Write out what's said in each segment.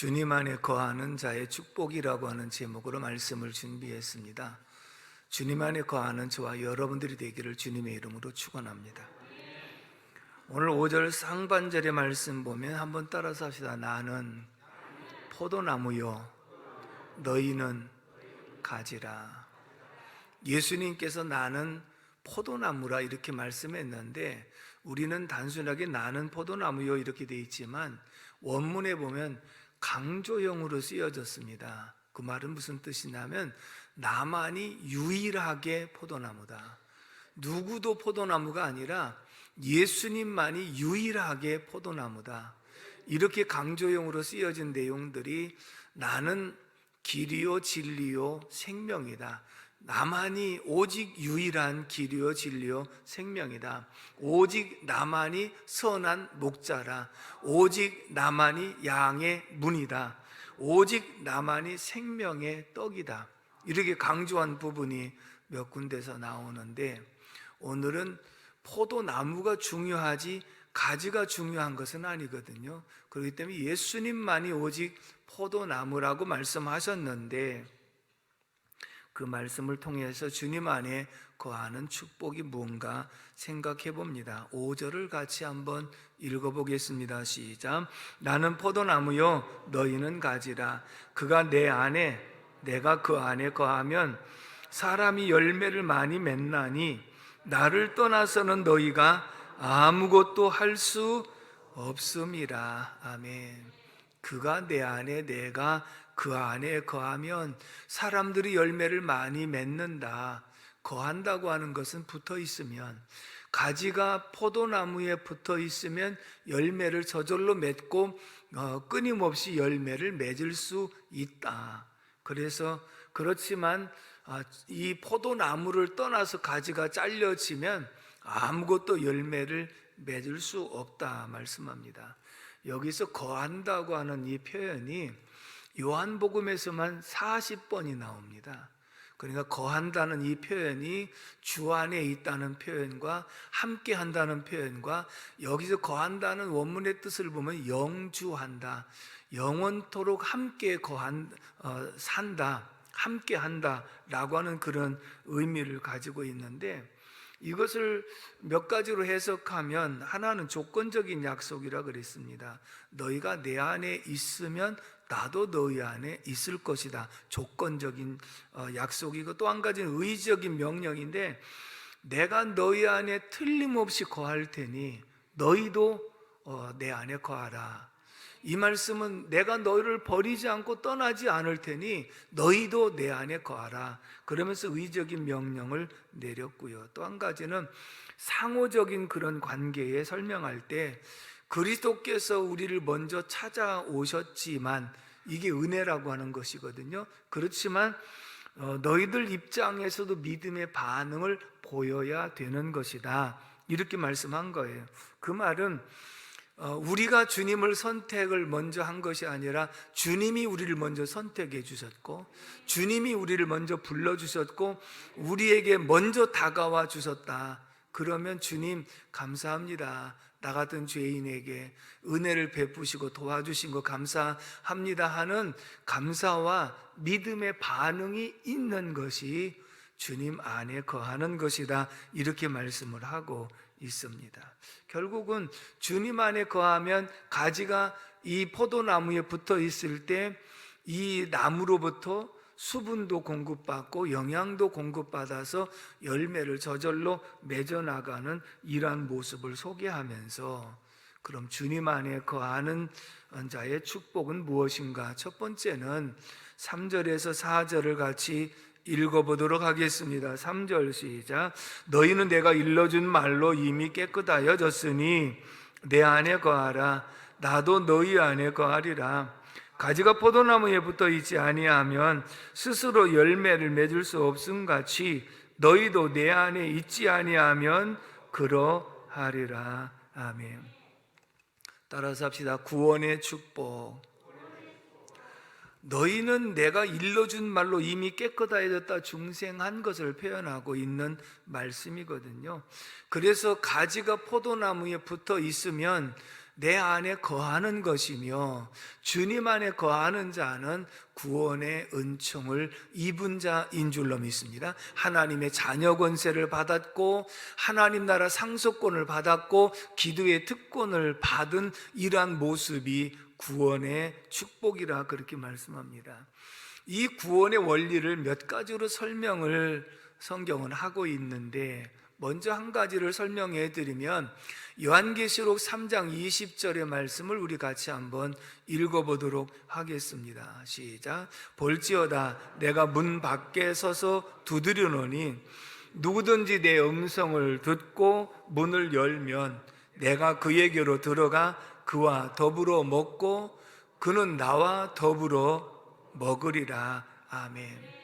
주님 안에 거하는 자의 축복이라고 하는 제목으로 말씀을 준비했습니다. 주님 안에 거하는 저와 여러분들이 되기를 주님의 이름으로 축원합니다. 오늘 5절 상반절의 말씀 보면 한번 따라서 합시다. 나는 포도나무요 너희는 가지라. 예수님께서 나는 포도나무라 이렇게 말씀했는데 우리는 단순하게 나는 포도나무요 이렇게 되어 있지만 원문에 보면 강조형으로 쓰여졌습니다. 그 말은 무슨 뜻이냐면 나만이 유일하게 포도나무다. 누구도 포도나무가 아니라 예수님만이 유일하게 포도나무다. 이렇게 강조형으로 쓰여진 내용들이 나는 길이요 진리요 생명이다. 나만이 오직 유일한 길이요 진리요 생명이다. 오직 나만이 선한 목자라. 오직 나만이 양의 문이다. 오직 나만이 생명의 떡이다. 이렇게 강조한 부분이 몇 군데서 나오는데 오늘은 포도나무가 중요하지 가지가 중요한 것은 아니거든요. 그렇기 때문에 예수님만이 오직 포도나무라고 말씀하셨는데 그 말씀을 통해서 주님 안에 거하는 축복이 뭔가 생각해 봅니다. 5절을 같이 한번 읽어보겠습니다. 시작. 나는 포도나무요 너희는 가지라. 그가 내 안에 내가 그 안에 거하면 사람이 열매를 많이 맺나니 나를 떠나서는 너희가 아무것도 할 수 없음이라. 아멘. 그가 내 안에 내가 그 안에 거하면 사람들이 열매를 많이 맺는다. 거한다고 하는 것은 붙어 있으면, 가지가 포도나무에 붙어 있으면 열매를 저절로 맺고 끊임없이 열매를 맺을 수 있다. 그래서 그렇지만 이 포도나무를 떠나서 가지가 잘려지면 아무것도 열매를 맺을 수 없다 말씀합니다. 여기서 거한다고 하는 이 표현이 요한복음에서만 40번이 나옵니다. 그러니까 거한다는 이 표현이 주 안에 있다는 표현과 함께 한다는 표현과 여기서 거한다는 원문의 뜻을 보면 영주한다, 영원토록 함께 산다, 함께 한다라고 하는 그런 의미를 가지고 있는데 이것을 몇 가지로 해석하면 하나는 조건적인 약속이라 그랬습니다. 너희가 내 안에 있으면 나도 너희 안에 있을 것이다. 조건적인 약속이고 또 한 가지는 의지적인 명령인데 내가 너희 안에 틀림없이 거할 테니 너희도 내 안에 거하라. 이 말씀은 내가 너희를 버리지 않고 떠나지 않을 테니 너희도 내 안에 거하라. 그러면서 의적인 명령을 내렸고요. 또 한 가지는 상호적인 그런 관계에 설명할 때 그리스도께서 우리를 먼저 찾아오셨지만 이게 은혜라고 하는 것이거든요. 그렇지만 너희들 입장에서도 믿음의 반응을 보여야 되는 것이다. 이렇게 말씀한 거예요. 그 말은 우리가 주님을 선택을 먼저 한 것이 아니라 주님이 우리를 먼저 선택해 주셨고 주님이 우리를 먼저 불러주셨고 우리에게 먼저 다가와 주셨다. 그러면 주님 감사합니다. 나 같은 죄인에게 은혜를 베푸시고 도와주신 거 감사합니다 하는 감사와 믿음의 반응이 있는 것이 주님 안에 거하는 것이다. 이렇게 말씀을 하고 있습니다. 결국은 주님 안에 거하면 가지가 이 포도나무에 붙어 있을 때 이 나무로부터 수분도 공급받고 영양도 공급받아서 열매를 저절로 맺어나가는 이러한 모습을 소개하면서 그럼 주님 안에 거하는 자의 축복은 무엇인가? 첫 번째는 3절에서 4절을 같이 읽어보도록 하겠습니다. 3절 시작. 너희는 내가 일러준 말로 이미 깨끗하여졌으니 내 안에 거하라. 나도 너희 안에 거하리라. 가지가 포도나무에 붙어 있지 아니하면 스스로 열매를 맺을 수 없음같이 너희도 내 안에 있지 아니하면 그러하리라. 아멘. 따라서 합시다. 구원의 축복. 너희는 내가 일러준 말로 이미 깨끗하여졌다 중생한 것을 표현하고 있는 말씀이거든요. 그래서 가지가 포도나무에 붙어 있으면 내 안에 거하는 것이며 주님 안에 거하는 자는 구원의 은총을 입은 자인 줄로 믿습니다. 하나님의 자녀 권세를 받았고 하나님 나라 상속권을 받았고 기도의 특권을 받은 이러한 모습이 구원의 축복이라 그렇게 말씀합니다. 이 구원의 원리를 몇 가지로 설명을 성경은 하고 있는데, 먼저 한 가지를 설명해 드리면 요한계시록 3장 20절의 말씀을 우리 같이 한번 읽어보도록 하겠습니다. 시작. 볼지어다 내가 문 밖에 서서 두드리노니 누구든지 내 음성을 듣고 문을 열면 내가 그에게로 들어가 그와 더불어 먹고 그는 나와 더불어 먹으리라. 아멘.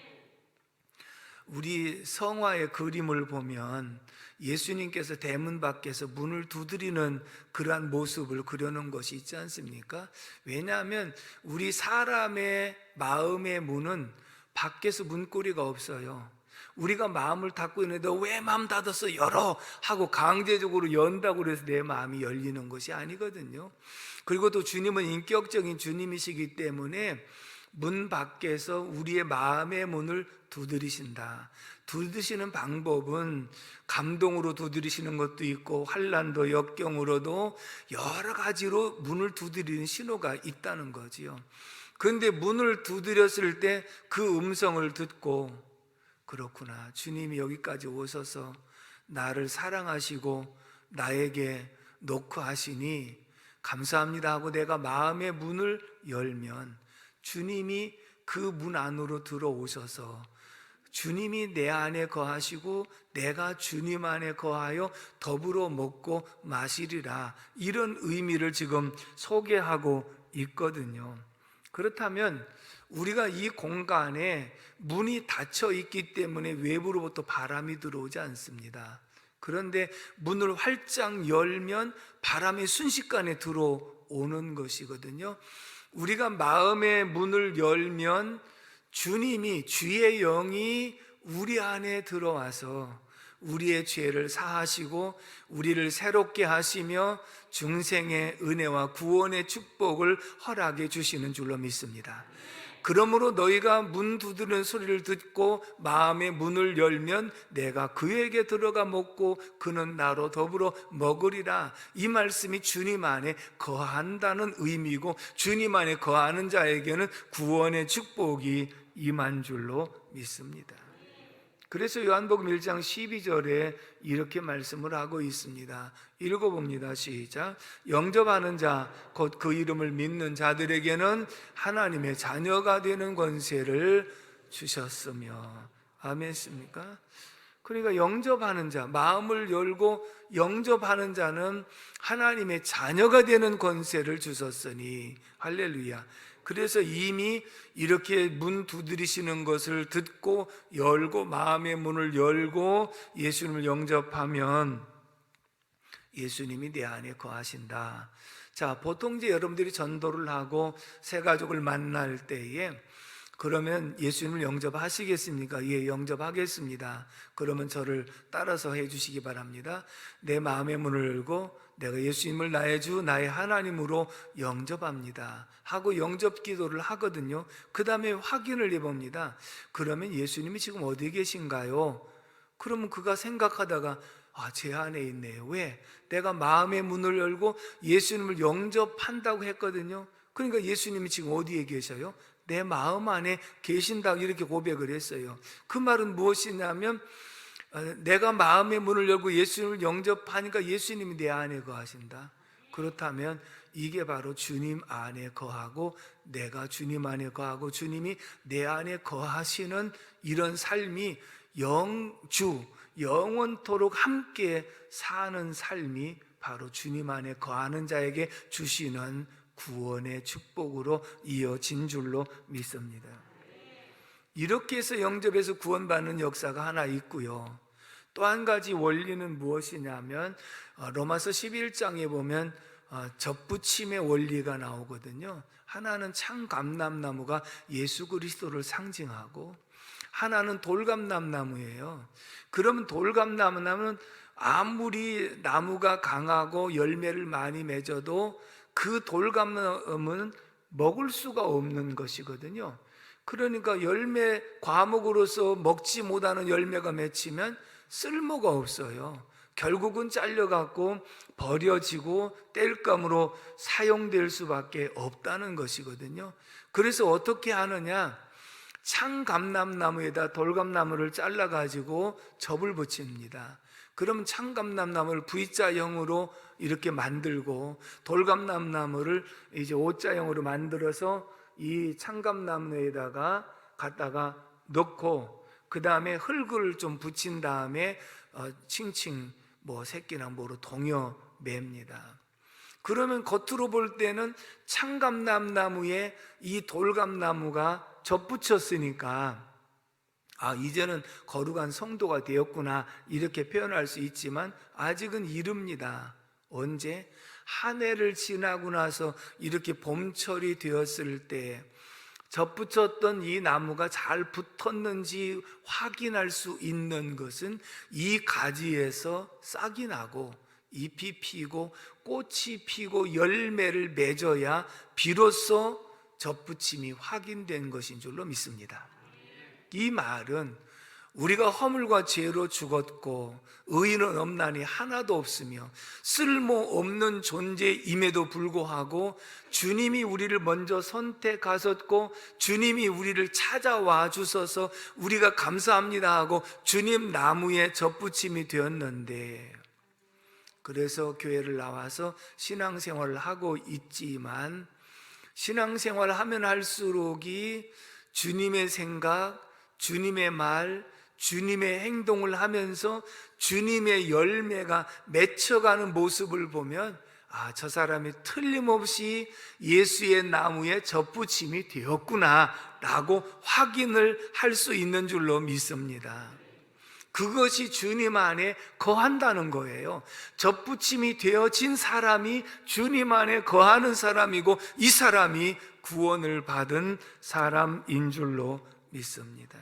우리 성화의 그림을 보면 예수님께서 대문 밖에서 문을 두드리는 그러한 모습을 그려놓은 것이 있지 않습니까? 왜냐하면 우리 사람의 마음의 문은 밖에서 문고리가 없어요. 우리가 마음을 닫고 있는데 왜 마음 닫았어? 열어! 하고 강제적으로 연다고 그래서 내 마음이 열리는 것이 아니거든요. 그리고 또 주님은 인격적인 주님이시기 때문에 문 밖에서 우리의 마음의 문을 두드리신다. 두드리시는 방법은 감동으로 두드리시는 것도 있고 환난도 역경으로도 여러 가지로 문을 두드리는 신호가 있다는 거지요. 그런데 문을 두드렸을 때 그 음성을 듣고, 그렇구나, 주님이 여기까지 오셔서 나를 사랑하시고 나에게 놓고 하시니 감사합니다 하고 내가 마음의 문을 열면 주님이 그 문 안으로 들어오셔서 주님이 내 안에 거하시고 내가 주님 안에 거하여 더불어 먹고 마시리라, 이런 의미를 지금 소개하고 있거든요. 그렇다면 우리가 이 공간에 문이 닫혀 있기 때문에 외부로부터 바람이 들어오지 않습니다. 그런데 문을 활짝 열면 바람이 순식간에 들어오는 것이거든요. 우리가 마음의 문을 열면 주님이, 주의 영이 우리 안에 들어와서 우리의 죄를 사하시고 우리를 새롭게 하시며 중생의 은혜와 구원의 축복을 허락해 주시는 줄로 믿습니다. 그러므로 너희가 문 두드리는 소리를 듣고 마음의 문을 열면 내가 그에게 들어가 먹고 그는 나로 더불어 먹으리라. 이 말씀이 주님 안에 거한다는 의미고 주님 안에 거하는 자에게는 구원의 축복이 임한 줄로 믿습니다. 그래서 요한복음 1장 12절에 이렇게 말씀을 하고 있습니다. 읽어봅니다. 시작. 영접하는 자 곧 그 이름을 믿는 자들에게는 하나님의 자녀가 되는 권세를 주셨으며. 아멘입니까? 그러니까 영접하는 자, 마음을 열고 영접하는 자는 하나님의 자녀가 되는 권세를 주셨으니. 할렐루야. 그래서 이미 이렇게 문 두드리시는 것을 듣고 열고 마음의 문을 열고 예수님을 영접하면 예수님이 내 안에 거하신다. 자, 보통 이제 여러분들이 전도를 하고 새 가족을 만날 때에 그러면 예수님을 영접하시겠습니까? 예, 영접하겠습니다. 그러면 저를 따라서 해주시기 바랍니다. 내 마음의 문을 열고 내가 예수님을 나의 주, 나의 하나님으로 영접합니다 하고 영접 기도를 하거든요. 그 다음에 확인을 해봅니다. 그러면 예수님이 지금 어디 계신가요? 그러면 그가 생각하다가 제 안에 있네요. 왜? 내가 마음의 문을 열고 예수님을 영접한다고 했거든요. 그러니까 예수님이 지금 어디에 계셔요? 내 마음 안에 계신다고 이렇게 고백을 했어요. 그 말은 무엇이냐면 내가 마음의 문을 열고 예수님을 영접하니까 예수님이 내 안에 거하신다. 그렇다면 이게 바로 주님 안에 거하고 내가 주님 안에 거하고 주님이 내 안에 거하시는 이런 삶이 영원토록 함께 사는 삶이 바로 주님 안에 거하는 자에게 주시는 구원의 축복으로 이어진 줄로 믿습니다. 이렇게 해서 영접해서 구원받는 역사가 하나 있고요. 또 한 가지 원리는 무엇이냐면 로마서 11장에 보면 접붙임의 원리가 나오거든요. 하나는 참감람나무가 예수 그리스도를 상징하고 하나는 돌감람나무예요. 그러면 돌감나무는 아무리 나무가 강하고 열매를 많이 맺어도 그 돌감나무는 먹을 수가 없는 것이거든요. 그러니까 열매 과목으로서 먹지 못하는 열매가 맺히면 쓸모가 없어요. 결국은 잘려갖고 버려지고 땔감으로 사용될 수밖에 없다는 것이거든요. 그래서 어떻게 하느냐? 창감람나무에다 돌감나무를 잘라가지고 접을 붙입니다. 그럼 창감람나무를 V자형으로 이렇게 만들고 돌감람나무를 이제 O자형으로 만들어서 이 창감나무에다가 갖다가 넣고 그 다음에 흙을 좀 붙인 다음에 칭칭 새끼나 뭐로 동여 맵니다. 그러면 겉으로 볼 때는 창감람나무에 이 돌감나무가 접붙였으니까 이제는 거룩한 성도가 되었구나 이렇게 표현할 수 있지만 아직은 이릅니다. 언제? 한 해를 지나고 나서 이렇게 봄철이 되었을 때 접붙였던 이 나무가 잘 붙었는지 확인할 수 있는 것은 이 가지에서 싹이 나고 잎이 피고 꽃이 피고 열매를 맺어야 비로소 접붙임이 확인된 것인 줄로 믿습니다. 이 말은 우리가 허물과 죄로 죽었고 의인은 없나니 하나도 없으며 쓸모없는 존재임에도 불구하고 주님이 우리를 먼저 선택하셨고 주님이 우리를 찾아와 주셔서 우리가 감사합니다 하고 주님 나무에 접붙임이 되었는데, 그래서 교회를 나와서 신앙생활을 하고 있지만 신앙생활을 하면 할수록이 주님의 생각, 주님의 말, 주님의 행동을 하면서 주님의 열매가 맺혀가는 모습을 보면 저 사람이 틀림없이 예수의 나무에 접붙임이 되었구나 라고 확인을 할 수 있는 줄로 믿습니다. 그것이 주님 안에 거한다는 거예요. 접붙임이 되어진 사람이 주님 안에 거하는 사람이고 이 사람이 구원을 받은 사람인 줄로 믿습니다.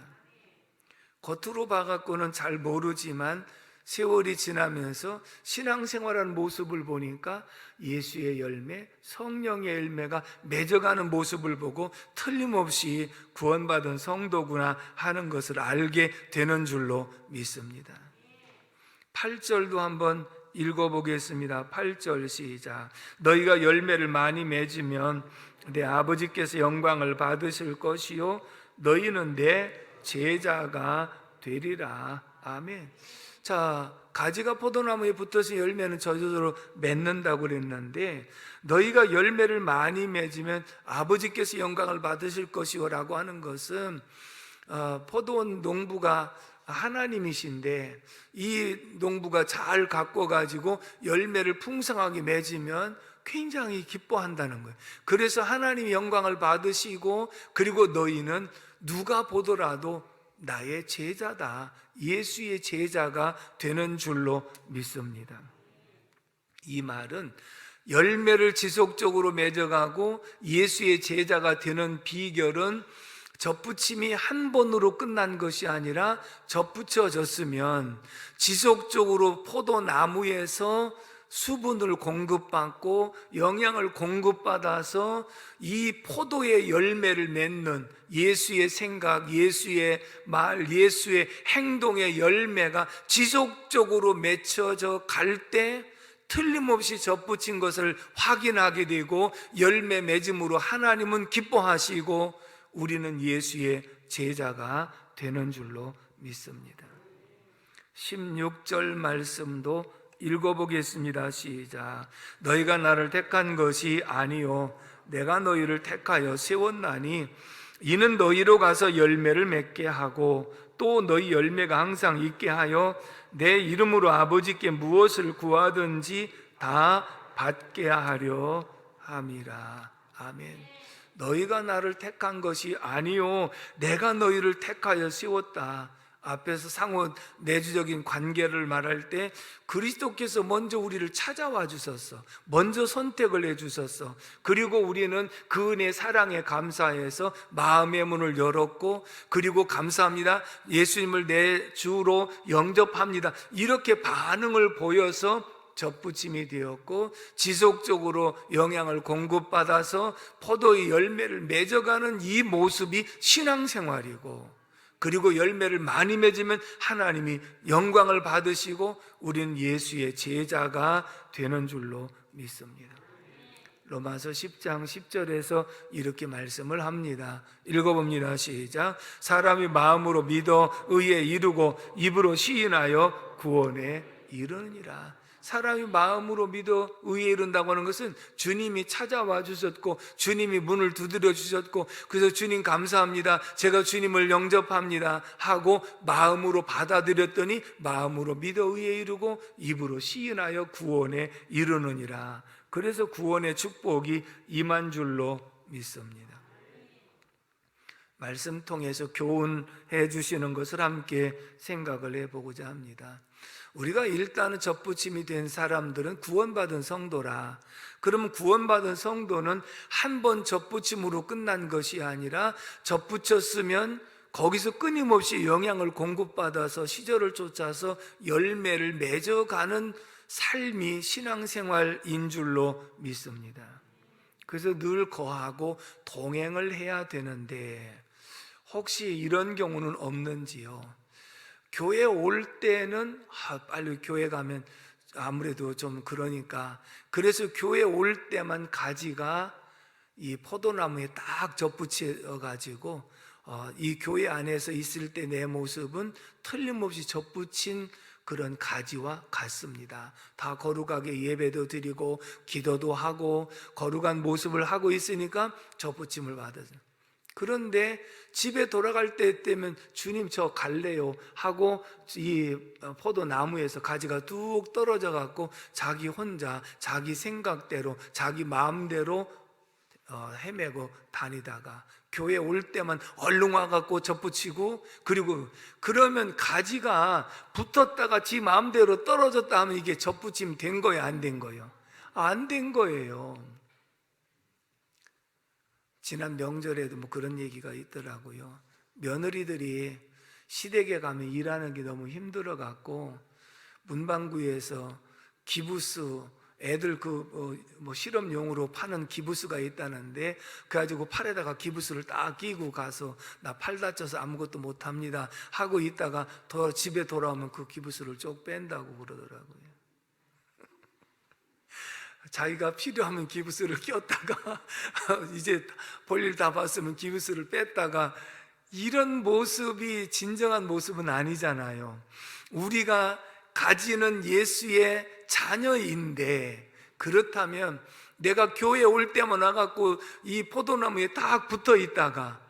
겉으로 봐갖고는 잘 모르지만 세월이 지나면서 신앙생활하는 모습을 보니까 예수의 열매, 성령의 열매가 맺어가는 모습을 보고 틀림없이 구원받은 성도구나 하는 것을 알게 되는 줄로 믿습니다. 8절도 한번 읽어보겠습니다. 8절 시작. 너희가 열매를 많이 맺으면 내 아버지께서 영광을 받으실 것이요 너희는 내 제자가 되리라. 아멘. 자, 가지가 포도나무에 붙어서 열매는 저절로 맺는다고 그랬는데 너희가 열매를 많이 맺으면 아버지께서 영광을 받으실 것이요 라고 하는 것은 포도원 농부가 하나님이신데 이 농부가 잘 가꿔가지고 열매를 풍성하게 맺으면 굉장히 기뻐한다는 거예요. 그래서 하나님이 영광을 받으시고 그리고 너희는 누가 보더라도 나의 제자다, 예수의 제자가 되는 줄로 믿습니다. 이 말은 열매를 지속적으로 맺어가고 예수의 제자가 되는 비결은 접붙임이 한 번으로 끝난 것이 아니라 접붙여졌으면 지속적으로 포도나무에서 수분을 공급받고 영양을 공급받아서 이 포도의 열매를 맺는 예수의 생각, 예수의 말, 예수의 행동의 열매가 지속적으로 맺혀져 갈 때 틀림없이 접붙인 것을 확인하게 되고 열매 맺음으로 하나님은 기뻐하시고 우리는 예수의 제자가 되는 줄로 믿습니다. 16절 말씀도 읽어보겠습니다. 시작. 너희가 나를 택한 것이 아니요 내가 너희를 택하여 세웠나니 이는 너희로 가서 열매를 맺게 하고 또 너희 열매가 항상 있게 하여 내 이름으로 아버지께 무엇을 구하든지 다 받게 하려 함이라. 아멘. 너희가 나를 택한 것이 아니요 내가 너희를 택하여 세웠다. 앞에서 상호 내주적인 관계를 말할 때 그리스도께서 먼저 우리를 찾아와 주셨어. 먼저 선택을 해 주셨어. 그리고 우리는 그 은혜 사랑에 감사해서 마음의 문을 열었고, 그리고 감사합니다, 예수님을 내 주로 영접합니다, 이렇게 반응을 보여서 접붙임이 되었고, 지속적으로 영향을 공급받아서 포도의 열매를 맺어가는 이 모습이 신앙생활이고, 그리고 열매를 많이 맺으면 하나님이 영광을 받으시고 우리는 예수의 제자가 되는 줄로 믿습니다. 로마서 10장 10절에서 이렇게 말씀을 합니다. 읽어봅니다. 시작. 사람이 마음으로 믿어 의에 이르고 입으로 시인하여 구원에 이르느니라. 사람이 마음으로 믿어 의에 이른다고 하는 것은 주님이 찾아와 주셨고 주님이 문을 두드려 주셨고, 그래서 주님 감사합니다, 제가 주님을 영접합니다 하고 마음으로 받아들였더니 마음으로 믿어 의에 이르고 입으로 시인하여 구원에 이르느니라. 그래서 구원의 축복이 임한 줄로 믿습니다. 말씀 통해서 교훈해 주시는 것을 함께 생각을 해보고자 합니다. 우리가 일단은 접붙임이 된 사람들은 구원받은 성도라. 그러면 구원받은 성도는 한 번 접붙임으로 끝난 것이 아니라 접붙였으면 거기서 끊임없이 영향을 공급받아서 시절을 쫓아서 열매를 맺어가는 삶이 신앙생활인 줄로 믿습니다. 그래서 늘 거하고 동행을 해야 되는데 혹시 이런 경우는 없는지요? 교회 올 때는 빨리 교회 가면 아무래도 좀 그러니까, 그래서 교회 올 때만 가지가 이 포도나무에 딱 접붙여 가지고 이 교회 안에서 있을 때 내 모습은 틀림없이 접붙인 그런 가지와 같습니다. 다 거룩하게 예배도 드리고 기도도 하고 거룩한 모습을 하고 있으니까 접붙임을 받았어요. 그런데 집에 돌아갈 때 되면 주님 저 갈래요 하고 이 포도나무에서 가지가 뚝 떨어져 갖고 자기 혼자 자기 생각대로 자기 마음대로 헤매고 다니다가 교회 올 때만 얼른 와갖고 접붙이고, 그리고 그러면 가지가 붙었다가 지 마음대로 떨어졌다 하면 이게 접붙임 된 거예요, 안 된 거예요? 안 된 거예요. 지난 명절에도 뭐 그런 얘기가 있더라고요. 며느리들이 시댁에 가면 일하는 게 너무 힘들어 갖고 문방구에서 기부스, 애들 실험용으로 파는 기부스가 있다는데 그래가지고 팔에다가 기부스를 딱 끼고 가서 나 팔 다쳐서 아무것도 못합니다 하고 있다가 집에 돌아오면 그 기부스를 쪽 뺀다고 그러더라고요. 자기가 필요하면 기부스를 꼈다가 이제 볼일 다 봤으면 기부스를 뺐다가, 이런 모습이 진정한 모습은 아니잖아요. 우리가 가지는 예수의 자녀인데, 그렇다면 내가 교회 올 때만 와갖고 이 포도나무에 딱 붙어 있다가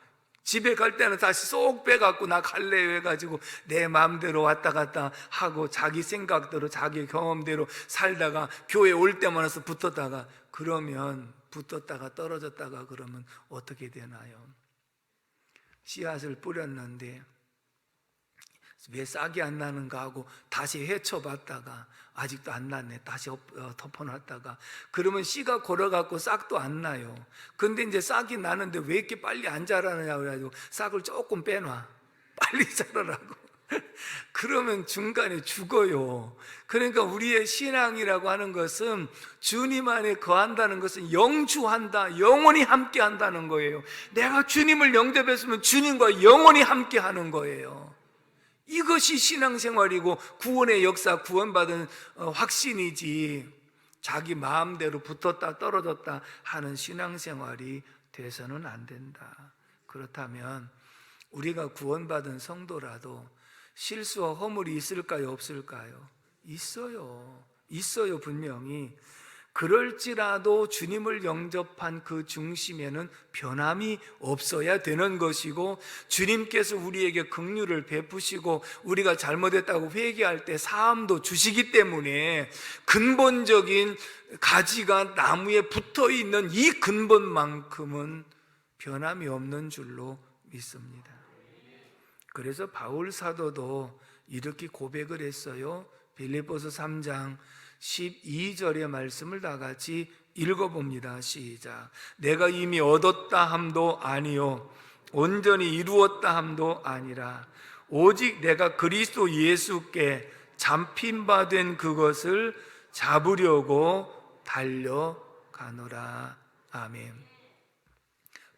집에 갈 때는 다시 쏙 빼갖고 나 갈래요 해가지고 내 마음대로 왔다 갔다 하고 자기 생각대로 자기 경험대로 살다가 교회 올 때만 와서 붙었다가, 그러면 붙었다가 떨어졌다가 그러면 어떻게 되나요? 씨앗을 뿌렸는데 왜 싹이 안 나는가 하고 다시 헤쳐봤다가 아직도 안 났네, 다시 덮어놨다가 그러면 씨가 걸어갖고 싹도 안 나요. 근데 이제 싹이 나는데 왜 이렇게 빨리 안 자라느냐고 해가지고 싹을 조금 빼놔, 빨리 자라라고. 그러면 중간에 죽어요. 그러니까 우리의 신앙이라고 하는 것은 주님 안에 거한다는 것은 영주한다, 영원히 함께 한다는 거예요. 내가 주님을 영접했으면 주님과 영원히 함께 하는 거예요. 이것이 신앙생활이고 구원의 역사, 구원받은 확신이지, 자기 마음대로 붙었다 떨어졌다 하는 신앙생활이 돼서는 안 된다. 그렇다면 우리가 구원받은 성도라도 실수와 허물이 있을까요, 없을까요? 있어요, 분명히. 그럴지라도 주님을 영접한 그 중심에는 변함이 없어야 되는 것이고, 주님께서 우리에게 긍휼을 베푸시고 우리가 잘못했다고 회개할 때 사함도 주시기 때문에 근본적인 가지가 나무에 붙어있는 이 근본만큼은 변함이 없는 줄로 믿습니다. 그래서 바울 사도도 이렇게 고백을 했어요. 빌립보서 3장 12절의 말씀을 다 같이 읽어봅니다. 시작. 내가 이미 얻었다 함도 아니요 온전히 이루었다 함도 아니라 오직 내가 그리스도 예수께 잡힌 바 된 그것을 잡으려고 달려가노라. 아멘.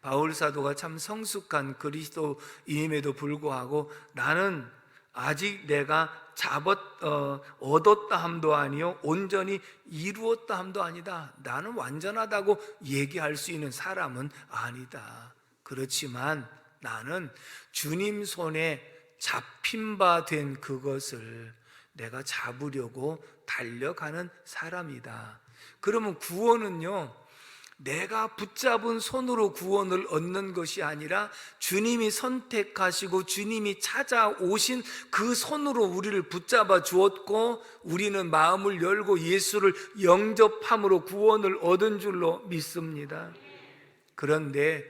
바울 사도가 참 성숙한 그리스도임에도 불구하고 나는 아직 내가 얻었다 함도 아니요 온전히 이루었다 함도 아니다. 나는 완전하다고 얘기할 수 있는 사람은 아니다. 그렇지만 나는 주님 손에 잡힌 바 된 그것을 내가 잡으려고 달려가는 사람이다. 그러면 구원은요, 내가 붙잡은 손으로 구원을 얻는 것이 아니라 주님이 선택하시고 주님이 찾아오신 그 손으로 우리를 붙잡아 주었고 우리는 마음을 열고 예수를 영접함으로 구원을 얻은 줄로 믿습니다. 그런데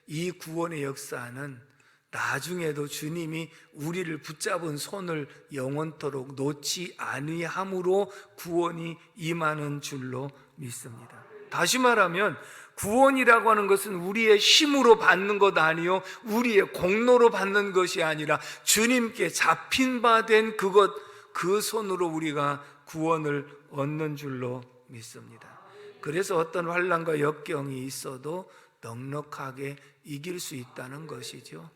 이 구원의 역사는 나중에도 주님이 우리를 붙잡은 손을 영원토록 놓지 아니함으로 구원이 임하는 줄로 믿습니다. 다시 말하면 구원이라고 하는 것은 우리의 힘으로 받는 것 아니요 우리의 공로로 받는 것이 아니라 주님께 잡힌 바 된 그것, 그 손으로 우리가 구원을 얻는 줄로 믿습니다. 그래서 어떤 환난과 역경이 있어도 넉넉하게 이길 수 있다는 것이죠.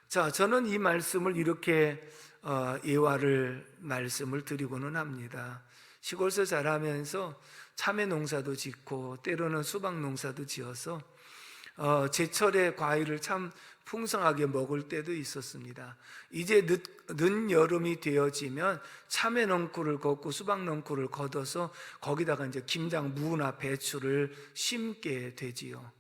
자, 저는 이 말씀을 이렇게 예화를 말씀을 드리고는 합니다. 시골에서 자라면서 참외 농사도 짓고 때로는 수박 농사도 지어서 제철에 과일을 참 풍성하게 먹을 때도 있었습니다. 이제 늦 여름이 되어지면 참외 넝쿨을 걷고 수박 넝쿨을 걷어서 거기다가 이제 김장, 무나 배추를 심게 되지요.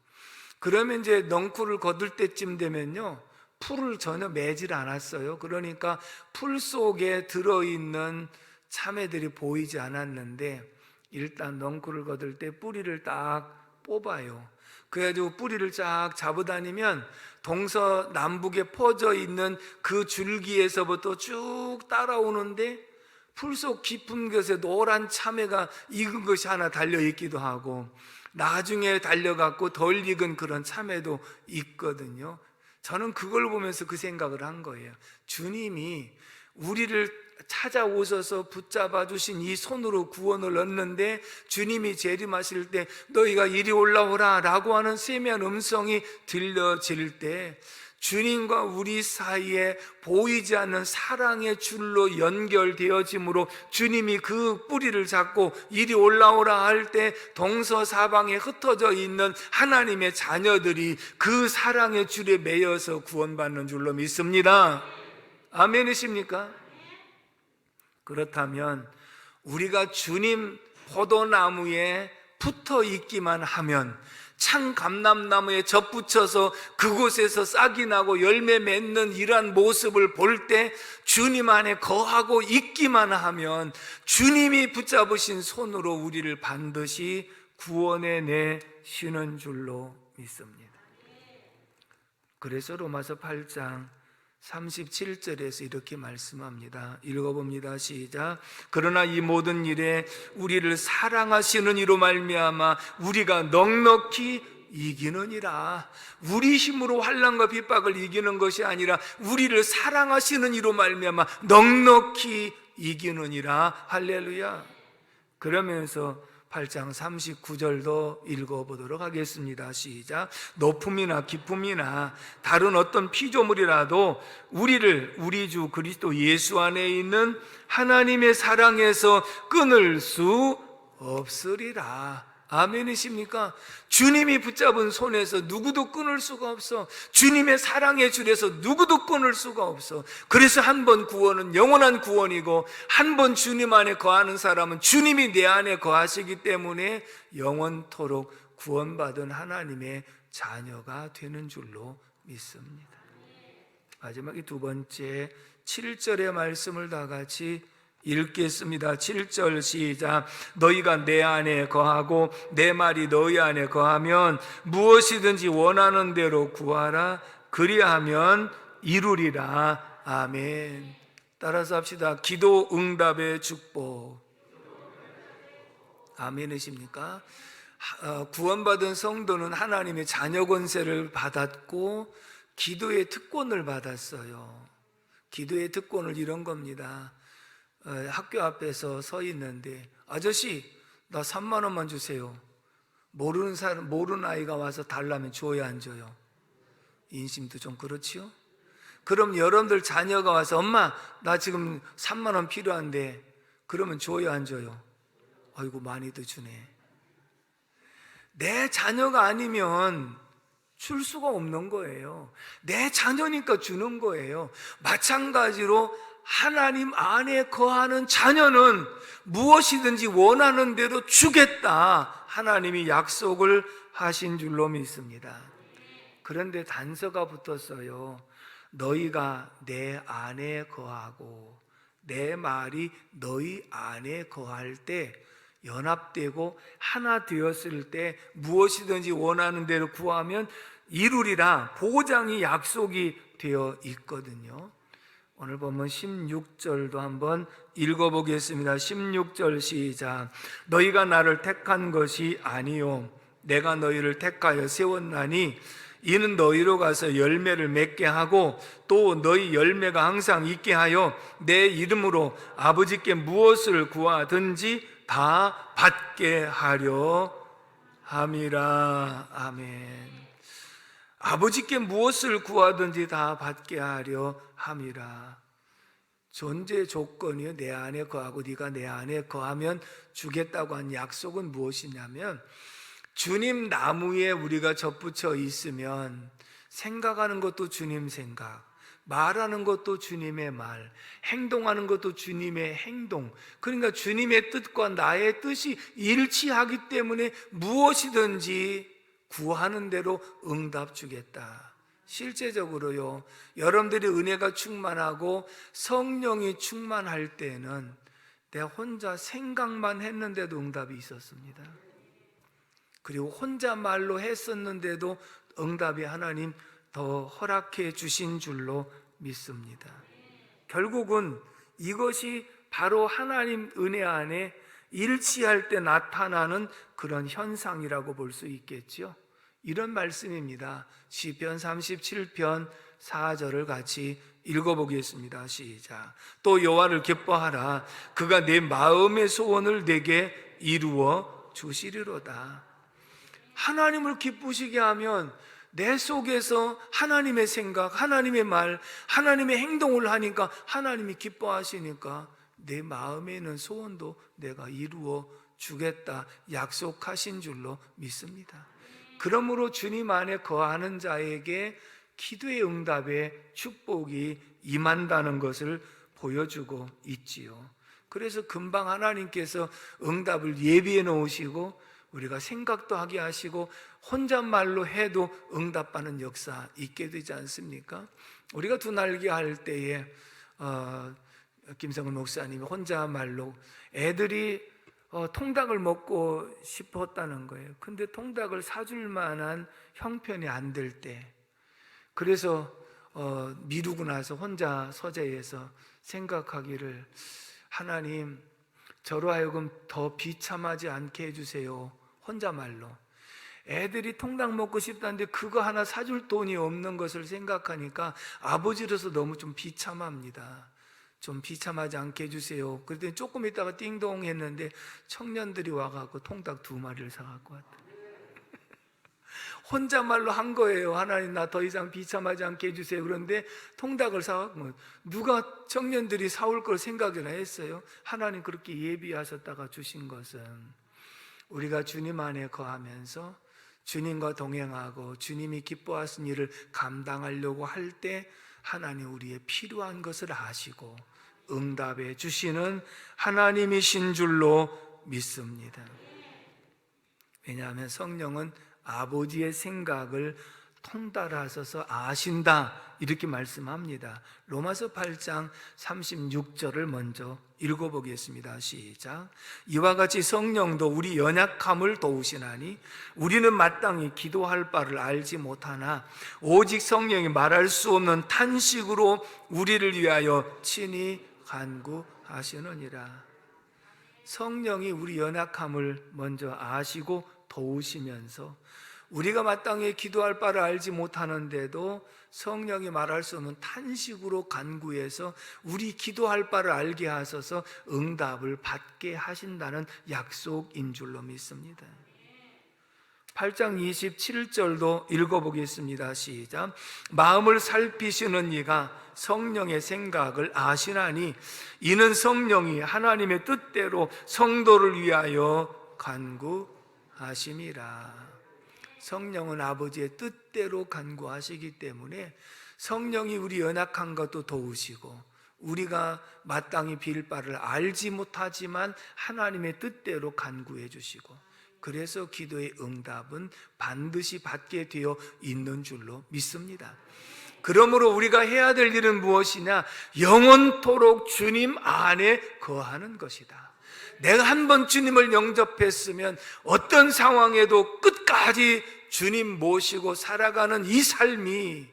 그러면 이제 넝쿨을 거둘 때쯤 되면요, 풀을 전혀 매질 않았어요. 그러니까 풀 속에 들어있는 참외들이 보이지 않았는데 일단 넝쿨을 거둘 때 뿌리를 딱 뽑아요. 그래가지고 뿌리를 쫙 잡아다니면 동서남북에 퍼져 있는 그 줄기에서부터 쭉 따라오는데 풀 속 깊은 곳에 노란 참외가 익은 것이 하나 달려있기도 하고 나중에 달려갖고 덜 익은 그런 참외도 있거든요. 저는 그걸 보면서 그 생각을 한 거예요. 주님이 우리를 찾아오셔서 붙잡아 주신 이 손으로 구원을 얻는데 주님이 재림하실 때 너희가 이리 올라오라 라고 하는 세미한 음성이 들려질 때 주님과 우리 사이에 보이지 않는 사랑의 줄로 연결되어짐으로 주님이 그 뿌리를 잡고 이리 올라오라 할 때 동서사방에 흩어져 있는 하나님의 자녀들이 그 사랑의 줄에 매여서 구원받는 줄로 믿습니다. 아멘이십니까? 그렇다면 우리가 주님 포도나무에 붙어 있기만 하면 창 감람나무에 젖붙여서 그곳에서 싹이 나고 열매 맺는 이러한 모습을 볼 때 주님 안에 거하고 있기만 하면 주님이 붙잡으신 손으로 우리를 반드시 구원해 내시는 줄로 믿습니다. 그래서 로마서 8장 37절에서 이렇게 말씀합니다. 읽어봅니다. 시작. 그러나 이 모든 일에 우리를 사랑하시는 이로 말미암아 우리가 넉넉히 이기느니라. 우리 힘으로 환난과 핍박을 이기는 것이 아니라 우리를 사랑하시는 이로 말미암아 넉넉히 이기느니라. 할렐루야. 그러면서 8장 39절도 읽어보도록 하겠습니다. 시작. 높음이나 깊음이나 다른 어떤 피조물이라도 우리를 우리 주 그리스도 예수 안에 있는 하나님의 사랑에서 끊을 수 없으리라. 아멘이십니까? 주님이 붙잡은 손에서 누구도 끊을 수가 없어. 주님의 사랑의 줄에서 누구도 끊을 수가 없어. 그래서 한 번 구원은 영원한 구원이고 한 번 주님 안에 거하는 사람은 주님이 내 안에 거하시기 때문에 영원토록 구원받은 하나님의 자녀가 되는 줄로 믿습니다. 마지막에 두 번째 7절의 말씀을 다 같이 읽겠습니다. 7절 시작. 너희가 내 안에 거하고 내 말이 너희 안에 거하면 무엇이든지 원하는 대로 구하라. 그리하면 이루리라. 아멘. 따라서 합시다. 기도 응답의 축복. 아멘이십니까? 구원받은 성도는 하나님의 자녀 권세를 받았고 기도의 특권을 받았어요. 기도의 특권을 이런 겁니다. 학교 앞에서 서 있는데 아저씨 나 3만 원만 주세요. 모르는 사람, 모르는 아이가 와서 달라면 줘야 안 줘요? 인심도 좀 그렇지요? 그럼 여러분들 자녀가 와서 엄마 나 지금 3만 원 필요한데 그러면 줘야 안 줘요? 아이고 많이도 주네. 내 자녀가 아니면 줄 수가 없는 거예요. 내 자녀니까 주는 거예요. 마찬가지로 하나님 안에 거하는 자녀는 무엇이든지 원하는 대로 주겠다, 하나님이 약속을 하신 줄로 믿습니다. 그런데 단서가 붙었어요. 너희가 내 안에 거하고 내 말이 너희 안에 거할 때, 연합되고 하나 되었을 때 무엇이든지 원하는 대로 구하면 이루리라 보장이 약속이 되어 있거든요. 오늘 보면 16절도 한번 읽어보겠습니다. 16절 시작. 너희가 나를 택한 것이 아니요 내가 너희를 택하여 세웠나니 이는 너희로 가서 열매를 맺게 하고 또 너희 열매가 항상 있게 하여 내 이름으로 아버지께 무엇을 구하든지 다 받게 하려 함이라. 아멘. 아버지께 무엇을 구하든지 다 받게 하려 함이라. 존재 조건이요, 내 안에 거하고 네가 내 안에 거하면 주겠다고 한 약속은 무엇이냐면, 주님 나무에 우리가 접붙여 있으면 생각하는 것도 주님 생각, 말하는 것도 주님의 말, 행동하는 것도 주님의 행동, 그러니까 주님의 뜻과 나의 뜻이 일치하기 때문에 무엇이든지 구하는 대로 응답 주겠다. 실제적으로요, 여러분들이 은혜가 충만하고 성령이 충만할 때는 내가 혼자 생각만 했는데도 응답이 있었습니다. 그리고 혼자 말로 했었는데도 응답이 하나님 더 허락해 주신 줄로 믿습니다. 결국은 이것이 바로 하나님 은혜 안에 일치할 때 나타나는 그런 현상이라고 볼 수 있겠죠. 이런 말씀입니다. 시편 37편 4절을 같이 읽어보겠습니다. 시작. 또 여호와를 기뻐하라. 그가 내 마음의 소원을 내게 이루어 주시리로다. 하나님을 기쁘시게 하면 내 속에서 하나님의 생각, 하나님의 말, 하나님의 행동을 하니까 하나님이 기뻐하시니까 내 마음에 있는 소원도 내가 이루어 주겠다 약속하신 줄로 믿습니다. 그러므로 주님 안에 거하는 자에게 기도의 응답의 축복이 임한다는 것을 보여주고 있지요. 그래서 금방 하나님께서 응답을 예비해 놓으시고 우리가 생각도 하게 하시고 혼잣말로 해도 응답받는 역사 있게 되지 않습니까? 우리가 두 날개 할 때에 김성은 목사님이 혼잣말로 애들이 통닭을 먹고 싶었다는 거예요. 근데 통닭을 사줄 만한 형편이 안 될 때, 그래서 미루고 나서 혼자 서재에서 생각하기를, 하나님 저로 하여금 더 비참하지 않게 해주세요. 혼잣말로. 애들이 통닭 먹고 싶다는데 그거 하나 사줄 돈이 없는 것을 생각하니까 아버지로서 너무 좀 비참합니다. 좀 비참하지 않게 해주세요. 그랬더니 조금 있다가 띵동 했는데 청년들이 와갖고 통닭 2마리를 사갖고 왔다. 혼잣말로 한 거예요. 하나님 나 더 이상 비참하지 않게 해주세요. 그런데 통닭을 사갖고, 누가 청년들이 사올 걸 생각이나 했어요? 하나님 그렇게 예비하셨다가 주신 것은 우리가 주님 안에 거하면서 주님과 동행하고 주님이 기뻐하신 일을 감당하려고 할 때 하나님 우리의 필요한 것을 아시고 응답해 주시는 하나님이신 줄로 믿습니다. 왜냐하면 성령은 아버지의 생각을 통달하셔서 아신다, 이렇게 말씀합니다. 로마서 8장 36절을 먼저 읽어보겠습니다. 시작. 이와 같이 성령도 우리 연약함을 도우시나니 우리는 마땅히 기도할 바를 알지 못하나 오직 성령이 말할 수 없는 탄식으로 우리를 위하여 친히 간구하시느니라. 성령이 우리 연약함을 먼저 아시고 도우시면서 우리가 마땅히 기도할 바를 알지 못하는데도 성령이 말할 수 없는 탄식으로 간구해서 우리 기도할 바를 알게 하셔서 응답을 받게 하신다는 약속인 줄로 믿습니다. 8장 27절도 읽어보겠습니다. 시작. 마음을 살피시는 이가 성령의 생각을 아시나니 이는 성령이 하나님의 뜻대로 성도를 위하여 간구하심이라. 성령은 아버지의 뜻대로 간구하시기 때문에 성령이 우리 연약한 것도 도우시고 우리가 마땅히 빌 바를 알지 못하지만 하나님의 뜻대로 간구해 주시고 그래서 기도의 응답은 반드시 받게 되어 있는 줄로 믿습니다. 그러므로 우리가 해야 될 일은 무엇이냐? 영원토록 주님 안에 거하는 것이다. 내가 한번 주님을 영접했으면 어떤 상황에도 끝까지 주님 모시고 살아가는 이 삶이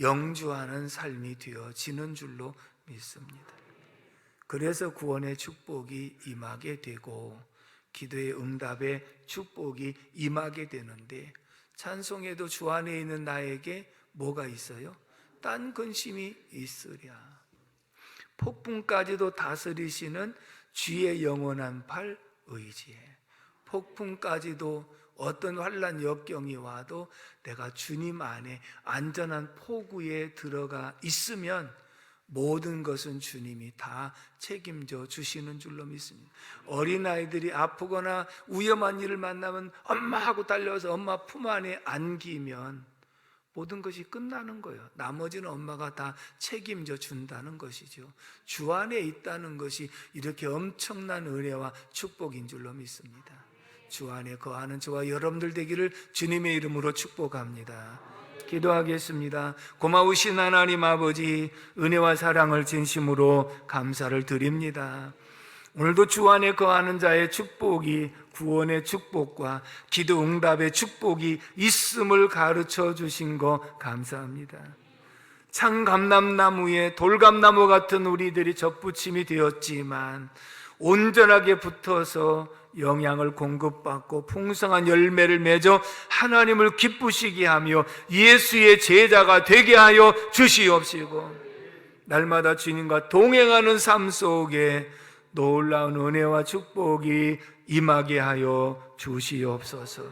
영주하는 삶이 되어지는 줄로 믿습니다. 그래서 구원의 축복이 임하게 되고 기도의 응답의 축복이 임하게 되는데 찬송에도 주 안에 있는 나에게 뭐가 있어요? 딴 근심이 있으랴. 폭풍까지도 다스리시는 주의 영원한 팔 의지에, 폭풍까지도 어떤 환난 역경이 와도 내가 주님 안에 안전한 포구에 들어가 있으면 모든 것은 주님이 다 책임져 주시는 줄로 믿습니다. 어린아이들이 아프거나 위험한 일을 만나면 엄마하고 달려와서 엄마 품 안에 안기면 모든 것이 끝나는 거예요. 나머지는 엄마가 다 책임져 준다는 것이죠. 주 안에 있다는 것이 이렇게 엄청난 은혜와 축복인 줄로 믿습니다. 주 안에 거하는 저와 여러분들 되기를 주님의 이름으로 축복합니다. 기도하겠습니다. 고마우신 하나님 아버지, 은혜와 사랑을 진심으로 감사를 드립니다. 오늘도 주 안에 거하는 자의 축복이 구원의 축복과 기도 응답의 축복이 있음을 가르쳐 주신 거 감사합니다. 창감람나무에 돌감나무 같은 우리들이 접붙임이 되었지만 온전하게 붙어서 영양을 공급받고 풍성한 열매를 맺어 하나님을 기쁘시게 하며 예수의 제자가 되게 하여 주시옵시고 날마다 주님과 동행하는 삶 속에 놀라운 은혜와 축복이 임하게 하여 주시옵소서.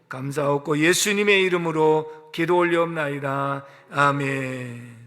감사하고 예수님의 이름으로 기도 올리옵나이다. 아멘.